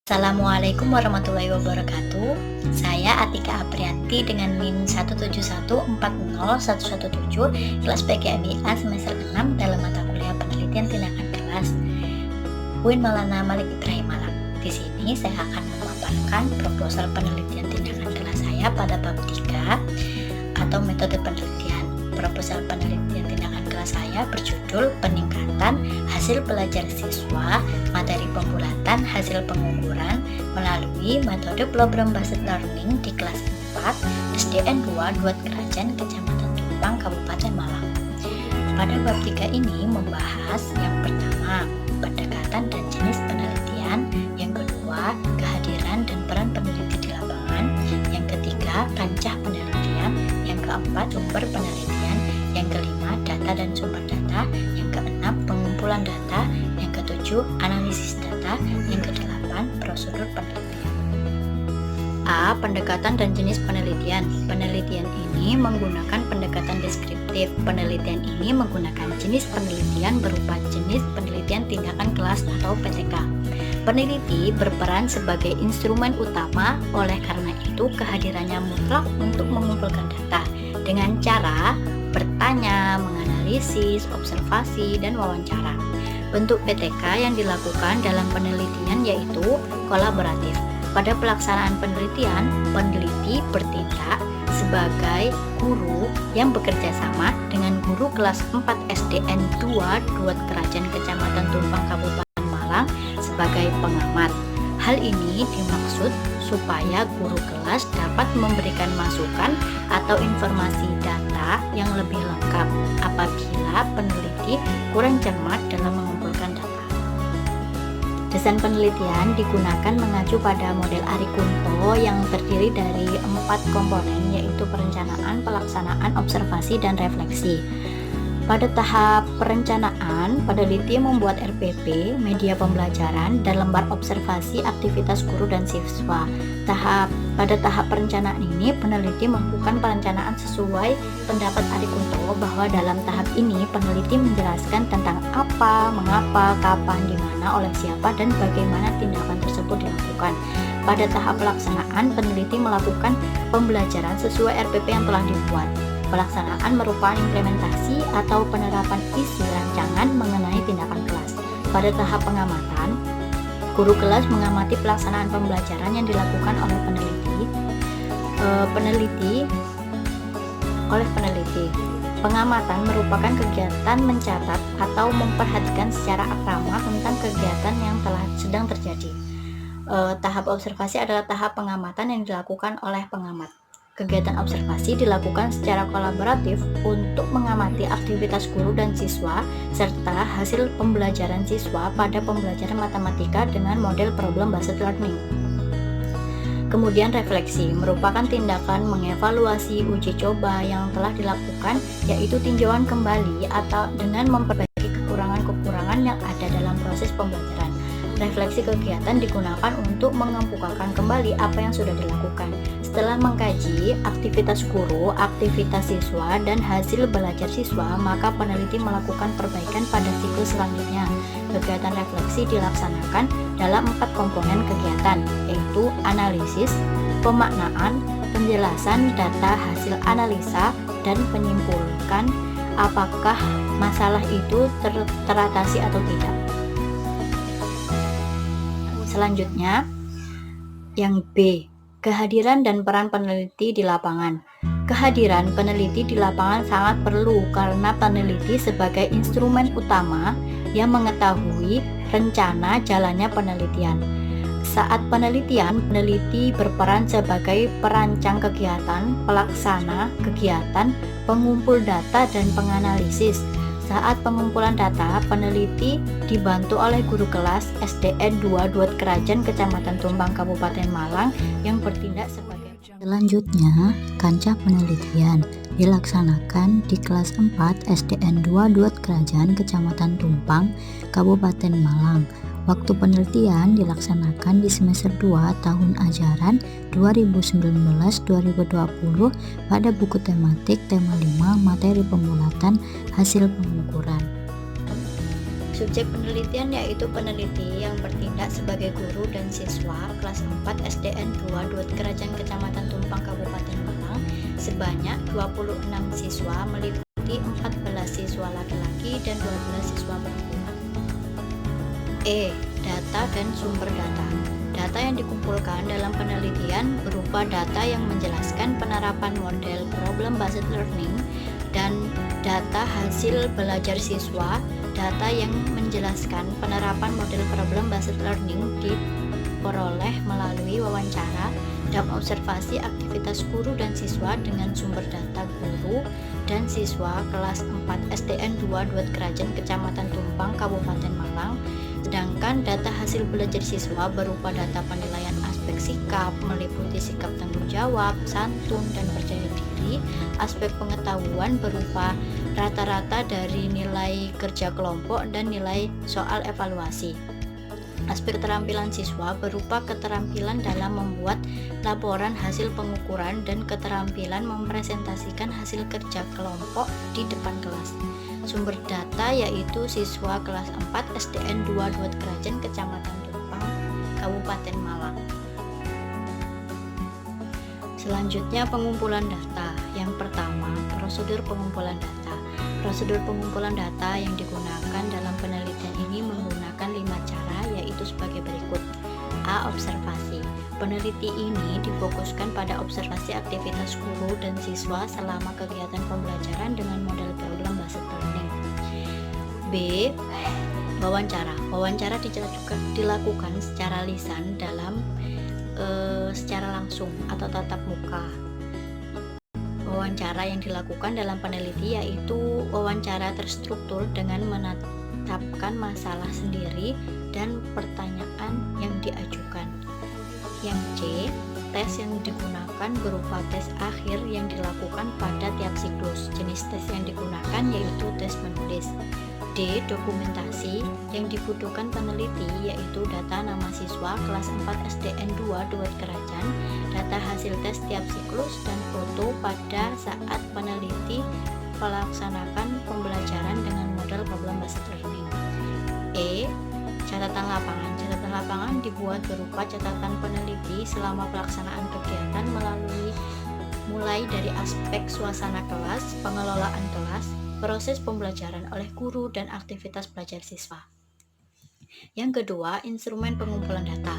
Assalamualaikum warahmatullahi wabarakatuh. Saya Atika Aprianti dengan NIM 171401117 kelas PGMIA semester 6 dalam mata kuliah penelitian tindakan kelas UIN Maulana Malik Ibrahim Malang. Di sini saya akan memaparkan proposal penelitian tindakan kelas saya pada bab 3 atau metode penelitian. Proposal penelitian tindakan kelas saya berjudul peningkatan hasil belajar siswa materi pembulatan hasil pengukuran melalui metode program based learning di kelas 4 SDN 2 Duat Kerajaan Kecamatan Tumpang Kabupaten Malang. Pada bab 3 ini membahas yang pertama pendekatan dan jenis penelitian, yang kedua kehadiran dan peran peneliti di lapangan, yang ketiga kancah penelitian, yang keempat sumber penelitian, yang kelima data dan sumber data, yang keenam pengumpulan data, yang ketujuh analisis data, yang kedelapan prosedur penelitian. A. Pendekatan dan jenis penelitian. Penelitian ini menggunakan pendekatan deskriptif. Penelitian ini menggunakan jenis penelitian berupa jenis penelitian tindakan kelas atau PTK. Peneliti berperan sebagai instrumen utama, oleh karena itu kehadirannya mutlak untuk mengumpulkan data dengan cara bertanya, menganalisis, observasi, dan wawancara. Bentuk PTK yang dilakukan dalam penelitian yaitu kolaboratif. Pada pelaksanaan penelitian, peneliti bertindak sebagai guru yang bekerja sama dengan guru kelas 4 SDN 2 Duat Kerajaan Kecamatan Tumpang Kabupaten Malang sebagai pengamat. Hal ini dimaksud supaya guru kelas dapat memberikan masukan atau informasi data yang lebih lengkap apabila peneliti kurang cermat dalam mengumpulkan data. Desain penelitian digunakan mengacu pada model Arikunto yang terdiri dari 4 komponen, yaitu perencanaan, pelaksanaan, observasi, dan refleksi. Pada tahap perencanaan, peneliti membuat RPP, media pembelajaran, dan lembar observasi aktivitas guru dan siswa. Pada tahap perencanaan ini, peneliti melakukan perencanaan sesuai pendapat Arikunto bahwa dalam tahap ini peneliti menjelaskan tentang apa, mengapa, kapan, di mana, oleh siapa, dan bagaimana tindakan tersebut dilakukan. Pada tahap pelaksanaan, peneliti melakukan pembelajaran sesuai RPP yang telah dibuat. Pelaksanaan merupakan implementasi atau penerapan isi rancangan mengenai tindakan kelas. Pada tahap pengamatan, guru kelas mengamati pelaksanaan pembelajaran yang dilakukan oleh peneliti. Pengamatan merupakan kegiatan mencatat atau memperhatikan secara akrama tentang kegiatan yang telah sedang terjadi. Tahap observasi adalah tahap pengamatan yang dilakukan oleh pengamat. Kegiatan observasi dilakukan secara kolaboratif untuk mengamati aktivitas guru dan siswa serta hasil pembelajaran siswa pada pembelajaran matematika dengan model problem based learning. Kemudian refleksi merupakan tindakan mengevaluasi uji coba yang telah dilakukan, yaitu tinjauan kembali atau dengan memperbaiki kekurangan-kekurangan yang ada dalam proses pembelajaran. Refleksi kegiatan digunakan untuk mengemukakan kembali apa yang sudah dilakukan. Setelah mengkaji aktivitas guru, aktivitas siswa, dan hasil belajar siswa, maka peneliti melakukan perbaikan pada siklus selanjutnya. Kegiatan refleksi dilaksanakan dalam 4 komponen kegiatan, yaitu analisis, pemaknaan, penjelasan data hasil analisa, dan menyimpulkan apakah masalah itu teratasi atau tidak. Selanjutnya, yang B, kehadiran dan peran peneliti di lapangan. Kehadiran peneliti di lapangan sangat perlu karena peneliti sebagai instrumen utama yang mengetahui rencana jalannya penelitian. Saat penelitian, peneliti berperan sebagai perancang kegiatan, pelaksana kegiatan, pengumpul data, dan penganalisis. Saat pengumpulan data, peneliti dibantu oleh guru kelas SDN 2 Duat Kerajaan Kecamatan Tumpang Kabupaten Malang yang bertindak sebagai. Selanjutnya, kancah penelitian dilaksanakan di kelas 4 SDN 2 Duat Kerajaan Kecamatan Tumpang Kabupaten Malang. Waktu penelitian dilaksanakan di semester 2 tahun ajaran 2019-2020 pada buku tematik tema 5 materi pembulatan hasil pengukuran. Subjek penelitian yaitu peneliti yang bertindak sebagai guru dan siswa kelas 4 SDN 2 Duet Kerajaan Kecamatan Tumpang Kabupaten Malang sebanyak 26 siswa meliputi 14 siswa laki-laki dan 12 siswa perempuan. Data dan sumber data. Data yang dikumpulkan dalam penelitian berupa data yang menjelaskan penerapan model problem based learning dan data hasil belajar siswa. Data yang menjelaskan penerapan model problem based learning diperoleh melalui wawancara dan observasi aktivitas guru dan siswa dengan sumber data guru dan siswa kelas 4 SDN 2 Duet Kerajaan Kecamatan Tumpang Kabupaten Malang. Sedangkan data hasil belajar siswa berupa data penilaian aspek sikap meliputi sikap tanggung jawab, santun, dan percaya diri. Aspek pengetahuan berupa rata-rata dari nilai kerja kelompok dan nilai soal evaluasi. Aspek keterampilan siswa berupa keterampilan dalam membuat laporan hasil pengukuran dan keterampilan mempresentasikan hasil kerja kelompok di depan kelas. Sumber data yaitu siswa kelas 4 SDN 2 Duet Kerajaan Kecamatan Tumpang Kabupaten Malang. Selanjutnya pengumpulan data. Yang pertama, prosedur pengumpulan data. Prosedur pengumpulan data yang digunakan dalam penelitian ini menggunakan 5 cara, yaitu sebagai berikut. A. Observasi. Peneliti ini difokuskan pada observasi aktivitas guru dan siswa selama kegiatan pembelajaran dengan model problem based learning. B. Wawancara. Wawancara dilakukan secara lisan dalam secara langsung atau tatap muka. Wawancara yang dilakukan dalam peneliti yaitu wawancara terstruktur dengan menetapkan masalah sendiri dan pertanyaan yang diajukan. Yang C, tes yang digunakan berupa tes akhir yang dilakukan pada tiap siklus. Jenis tes yang digunakan yaitu tes menulis. D. Dokumentasi yang dibutuhkan peneliti yaitu data nama siswa kelas 4 SDN 2 Duet Kerajaan, data hasil tes tiap siklus, dan foto pada saat peneliti melaksanakan pembelajaran dengan model problem based learning. E. Catatan lapangan. Catatan lapangan dibuat berupa catatan peneliti selama pelaksanaan kegiatan mulai dari aspek suasana kelas, pengelolaan kelas, proses pembelajaran oleh guru, dan aktivitas belajar siswa. Yang kedua, instrumen pengumpulan data.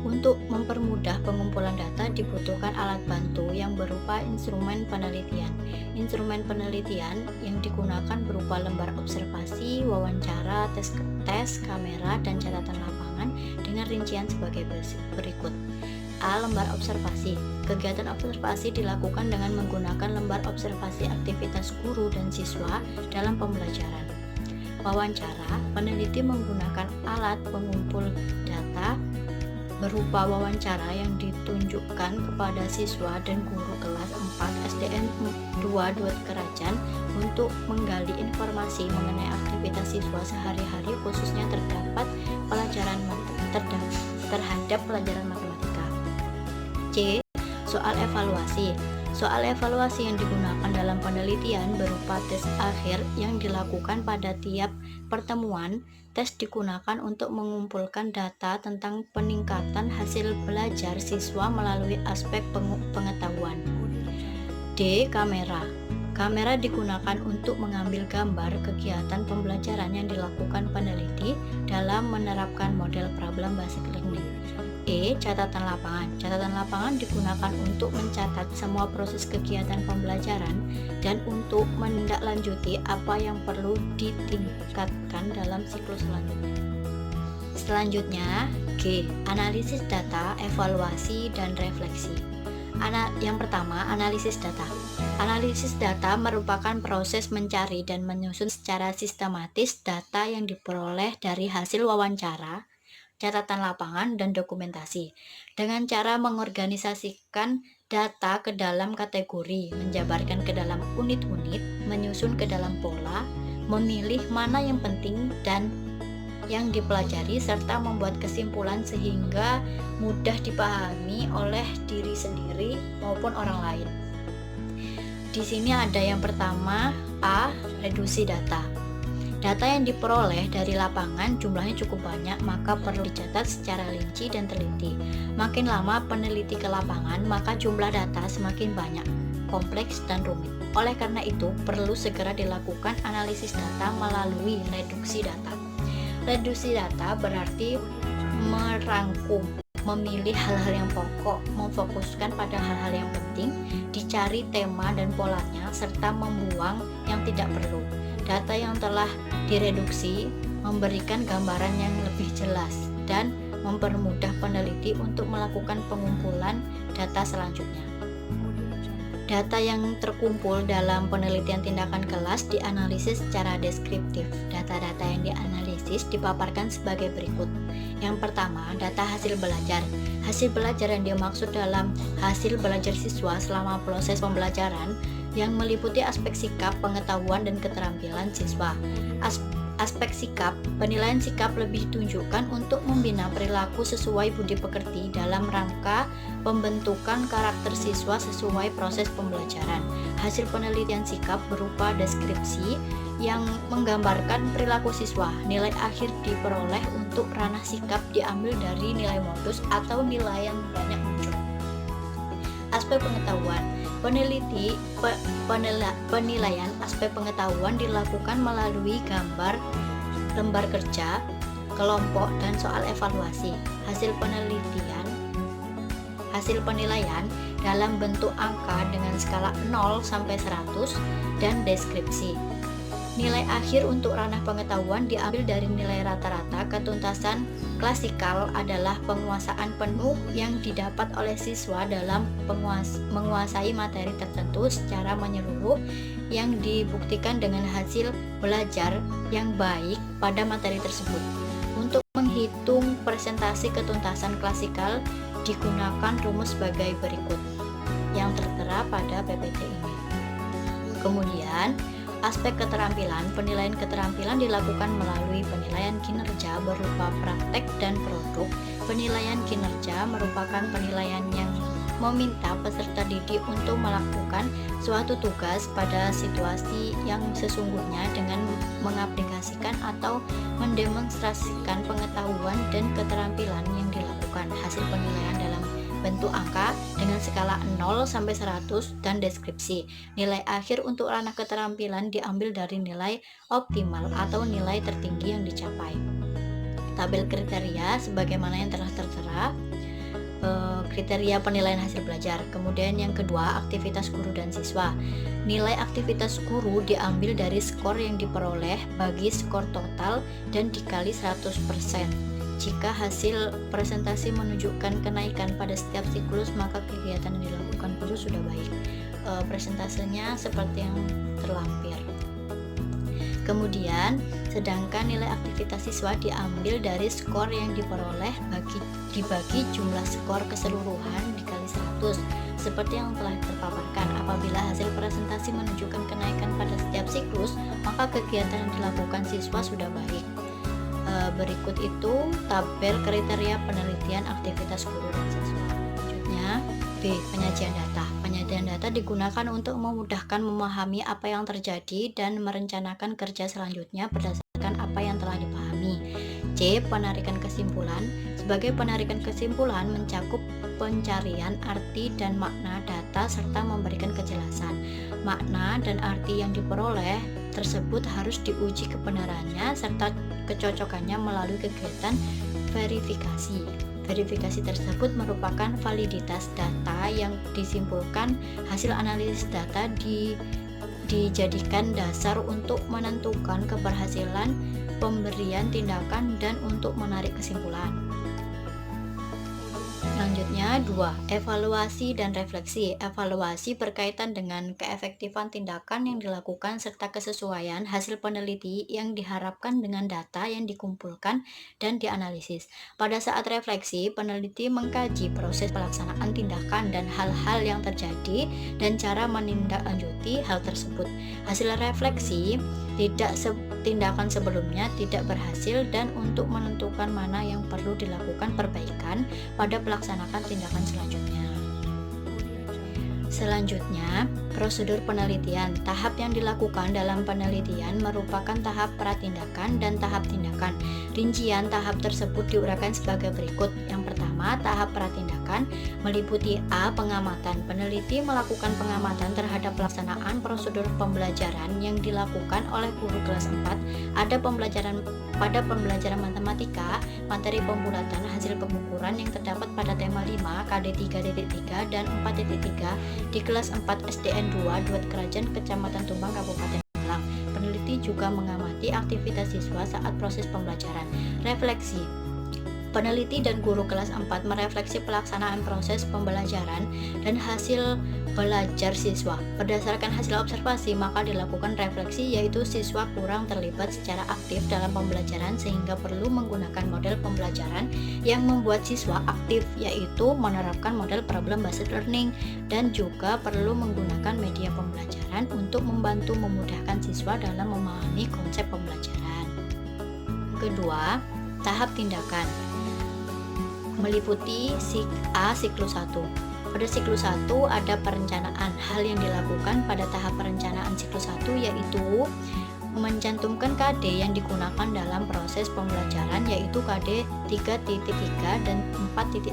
Untuk mempermudah pengumpulan data dibutuhkan alat bantu yang berupa instrumen penelitian. Instrumen penelitian yang digunakan berupa lembar observasi, wawancara, tes kamera, dan catatan lapangan dengan rincian sebagai berikut. A. Lembar observasi. Kegiatan observasi dilakukan dengan menggunakan lembar observasi aktivitas guru dan siswa dalam pembelajaran. Wawancara. Peneliti menggunakan alat pengumpul data berupa wawancara yang ditunjukkan kepada siswa dan guru kelas 4 SDN 2 Duet Kerajaan untuk menggali informasi mengenai aktivitas siswa sehari-hari, khususnya terhadap pelajaran matematika. C. Soal evaluasi. Soal evaluasi yang digunakan dalam penelitian berupa tes akhir yang dilakukan pada tiap pertemuan. Tes digunakan untuk mengumpulkan data tentang peningkatan hasil belajar siswa melalui aspek pengetahuan. D. Kamera. Kamera digunakan untuk mengambil gambar kegiatan pembelajaran yang dilakukan peneliti dalam menerapkan model problem based learning. E. Catatan lapangan. Catatan lapangan digunakan untuk mencatat semua proses kegiatan pembelajaran dan untuk menindaklanjuti apa yang perlu ditingkatkan dalam siklus selanjutnya. Selanjutnya, G. Analisis data, evaluasi, dan refleksi. Yang pertama, analisis data. Analisis data merupakan proses mencari dan menyusun secara sistematis data yang diperoleh dari hasil wawancara, catatan lapangan, dan dokumentasi dengan cara mengorganisasikan data ke dalam kategori, menjabarkan ke dalam unit-unit, menyusun ke dalam pola, memilih mana yang penting dan yang dipelajari, serta membuat kesimpulan sehingga mudah dipahami oleh diri sendiri maupun orang lain. Di sini ada yang pertama, A. Reduksi data. Data yang diperoleh dari lapangan jumlahnya cukup banyak, maka perlu dicatat secara rinci dan teliti. Makin lama peneliti ke lapangan, maka jumlah data semakin banyak, kompleks dan rumit. Oleh karena itu, perlu segera dilakukan analisis data melalui reduksi data. Reduksi data berarti merangkum, memilih hal-hal yang pokok, memfokuskan pada hal-hal yang penting, dicari tema dan polanya, serta membuang yang tidak perlu. Data yang telah direduksi memberikan gambaran yang lebih jelas dan mempermudah peneliti untuk melakukan pengumpulan data selanjutnya. Data yang terkumpul dalam penelitian tindakan kelas dianalisis secara deskriptif. Data-data yang dianalisis dipaparkan sebagai berikut. Yang pertama, data hasil belajar. Hasil belajar yang dimaksud dalam hasil belajar siswa selama proses pembelajaran yang meliputi aspek sikap, pengetahuan, dan keterampilan siswa. Aspek sikap, penilaian sikap lebih ditunjukkan untuk membina perilaku sesuai budi pekerti dalam rangka pembentukan karakter siswa sesuai proses pembelajaran. Hasil penelitian sikap berupa deskripsi yang menggambarkan perilaku siswa. Nilai akhir diperoleh untuk ranah sikap diambil dari nilai modus atau nilai yang banyak muncul. Aspek pengetahuan, penilaian aspek pengetahuan dilakukan melalui gambar, lembar kerja, kelompok, dan soal evaluasi. Hasil penilaian dalam bentuk angka dengan skala 0 sampai 100 dan deskripsi. Nilai akhir untuk ranah pengetahuan diambil dari nilai rata-rata. Ketuntasan klasikal adalah penguasaan penuh yang didapat oleh siswa dalam menguasai materi tertentu secara menyeluruh yang dibuktikan dengan hasil belajar yang baik pada materi tersebut. Untuk menghitung presentasi ketuntasan klasikal digunakan rumus sebagai berikut yang tertera pada PPT ini. Kemudian aspek keterampilan, penilaian keterampilan dilakukan melalui penilaian kinerja berupa praktek dan produk. Penilaian kinerja merupakan penilaian yang meminta peserta didik untuk melakukan suatu tugas pada situasi yang sesungguhnya dengan mengaplikasikan atau mendemonstrasikan pengetahuan dan keterampilan yang dilakukan. Hasil penilaian dalam bentuk angka dengan skala 0 sampai 100 dan deskripsi. Nilai akhir untuk ranah keterampilan diambil dari nilai optimal atau nilai tertinggi yang dicapai. Tabel kriteria sebagaimana yang telah tertera. Kriteria penilaian hasil belajar. Kemudian yang kedua, aktivitas guru dan siswa. Nilai aktivitas guru diambil dari skor yang diperoleh bagi skor total dan dikali 100%. Jika hasil presentasi menunjukkan kenaikan pada setiap siklus, maka kegiatan yang dilakukan guru sudah baik. Presentasenya seperti yang terlampir. Kemudian, sedangkan nilai aktivitas siswa diambil dari skor yang diperoleh dibagi jumlah skor keseluruhan dikali 100. Seperti yang telah terpaparkan, apabila hasil presentasi menunjukkan kenaikan pada setiap siklus, maka kegiatan yang dilakukan siswa sudah baik. Berikut itu tabel kriteria penelitian aktivitas guru dan siswa. Selanjutnya, B. Penyajian data. Penyajian data digunakan untuk memudahkan memahami apa yang terjadi dan merencanakan kerja selanjutnya berdasarkan apa yang telah dipahami. C. Penarikan kesimpulan. Sebagai penarikan kesimpulan mencakup pencarian arti dan makna data serta memberikan kejelasan. Makna dan arti yang diperoleh tersebut harus diuji kebenarannya serta kecocokannya melalui kegiatan verifikasi. Verifikasi tersebut merupakan validitas data yang disimpulkan. Hasil analisis data dijadikan dasar untuk menentukan keberhasilan pemberian tindakan dan untuk menarik kesimpulan. Selanjutnya 2. Evaluasi dan refleksi. Evaluasi berkaitan dengan keefektifan tindakan yang dilakukan serta kesesuaian hasil peneliti yang diharapkan dengan data yang dikumpulkan dan dianalisis. Pada saat refleksi, peneliti mengkaji proses pelaksanaan tindakan dan hal-hal yang terjadi dan cara menindaklanjuti hal tersebut. Hasil refleksi, tindakan sebelumnya tidak berhasil dan untuk menentukan mana yang perlu dilakukan perbaikan pada pelaksanaan tindakan selanjutnya. Selanjutnya, prosedur penelitian. Tahap yang dilakukan dalam penelitian merupakan tahap pratindakan dan tahap tindakan. Rincian tahap tersebut diuraikan sebagai berikut. Yang pertama, tahap pratindakan meliputi A. Pengamatan. Peneliti melakukan pengamatan terhadap pelaksanaan prosedur pembelajaran yang dilakukan oleh guru kelas 4. Ada pada pembelajaran matematika, materi pembulatan hasil pengukuran yang terdapat pada tema 5, KD 3.3 dan 4.3 di kelas 4 SDN 2 Duat Kerajaan Kecamatan Tumpang Kabupaten Malang. Peneliti juga mengamati aktivitas siswa saat proses pembelajaran. Refleksi. Peneliti dan guru kelas 4 merefleksi pelaksanaan proses pembelajaran dan hasil belajar siswa. Berdasarkan hasil observasi, maka dilakukan refleksi, yaitu siswa kurang terlibat secara aktif dalam pembelajaran sehingga perlu menggunakan model pembelajaran yang membuat siswa aktif, yaitu menerapkan model problem based learning, dan juga perlu menggunakan media pembelajaran untuk membantu memudahkan siswa dalam memahami konsep pembelajaran. Kedua, tahap tindakan meliputi siklus 1. Pada siklus 1 ada perencanaan. Hal yang dilakukan pada tahap perencanaan siklus 1 yaitu mencantumkan KD yang digunakan dalam proses pembelajaran, yaitu KD 3.3 dan 4.3.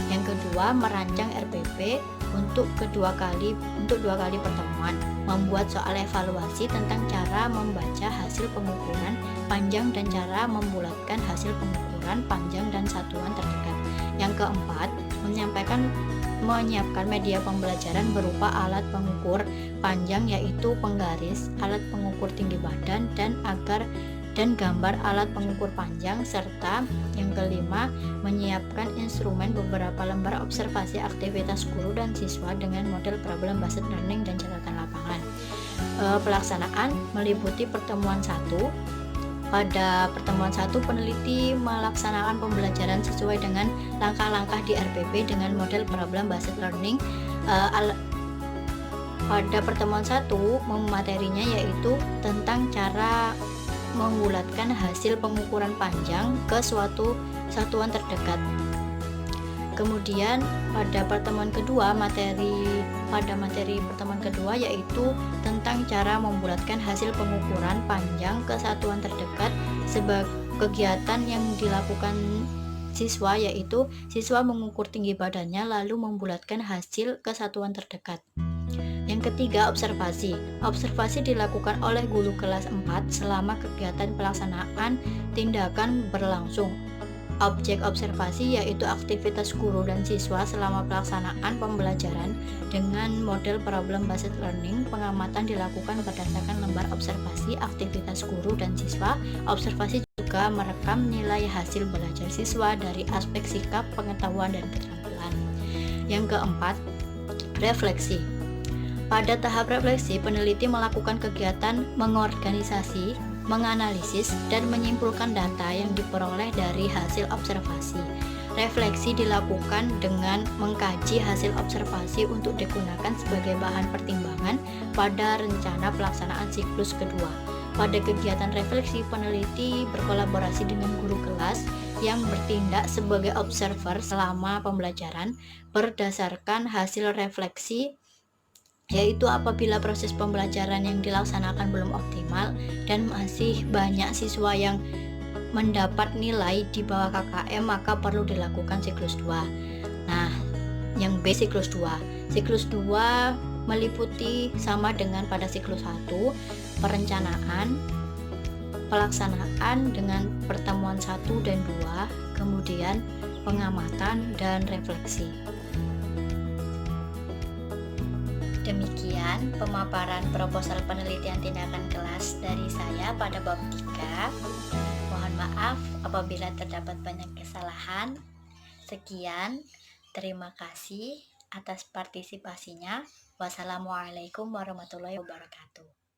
Yang kedua, merancang RPP untuk dua kali pertemuan, membuat soal evaluasi tentang cara membaca hasil pengukuran panjang dan cara membulatkan hasil pengukuran panjang dan satuan terdekat. Yang keempat, menyiapkan media pembelajaran berupa alat pengukur panjang, yaitu penggaris, alat pengukur tinggi badan dan gambar alat pengukur panjang, serta yang kelima, menyiapkan instrumen beberapa lembar observasi aktivitas guru dan siswa dengan model problem based learning dan catatan lapangan. Pelaksanaan meliputi pertemuan 1. Pada pertemuan 1, peneliti melaksanakan pembelajaran sesuai dengan langkah-langkah di RPP dengan model problem based learning. Pada pertemuan 1, materinya yaitu tentang cara membulatkan hasil pengukuran panjang ke suatu satuan terdekat. Kemudian pada pertemuan kedua, materi pertemuan kedua yaitu tentang cara membulatkan hasil pengukuran panjang ke satuan terdekat. Sebagai kegiatan yang dilakukan siswa yaitu siswa mengukur tinggi badannya lalu membulatkan hasil ke satuan terdekat. Yang ketiga, observasi. Observasi dilakukan oleh guru kelas 4 selama kegiatan pelaksanaan tindakan berlangsung. Objek observasi yaitu aktivitas guru dan siswa selama pelaksanaan pembelajaran dengan model problem based learning. Pengamatan dilakukan berdasarkan lembar observasi aktivitas guru dan siswa. Observasi juga merekam nilai hasil belajar siswa dari aspek sikap, pengetahuan, dan keterampilan. Yang keempat, refleksi. Pada tahap refleksi, peneliti melakukan kegiatan mengorganisasi, menganalisis, dan menyimpulkan data yang diperoleh dari hasil observasi. Refleksi dilakukan dengan mengkaji hasil observasi untuk digunakan sebagai bahan pertimbangan pada rencana pelaksanaan siklus kedua. Pada kegiatan refleksi, peneliti berkolaborasi dengan guru kelas yang bertindak sebagai observer selama pembelajaran berdasarkan hasil refleksi, yaitu apabila proses pembelajaran yang dilaksanakan belum optimal dan masih banyak siswa yang mendapat nilai di bawah KKM, maka perlu dilakukan siklus 2. Nah, yang B, siklus 2. Siklus 2 meliputi sama dengan pada siklus 1, perencanaan, pelaksanaan dengan pertemuan 1 dan 2, kemudian pengamatan dan refleksi. Demikian pemaparan proposal penelitian tindakan kelas dari saya pada bab 3. Mohon maaf apabila terdapat banyak kesalahan. Sekian, terima kasih atas partisipasinya. Wassalamualaikum warahmatullahi wabarakatuh.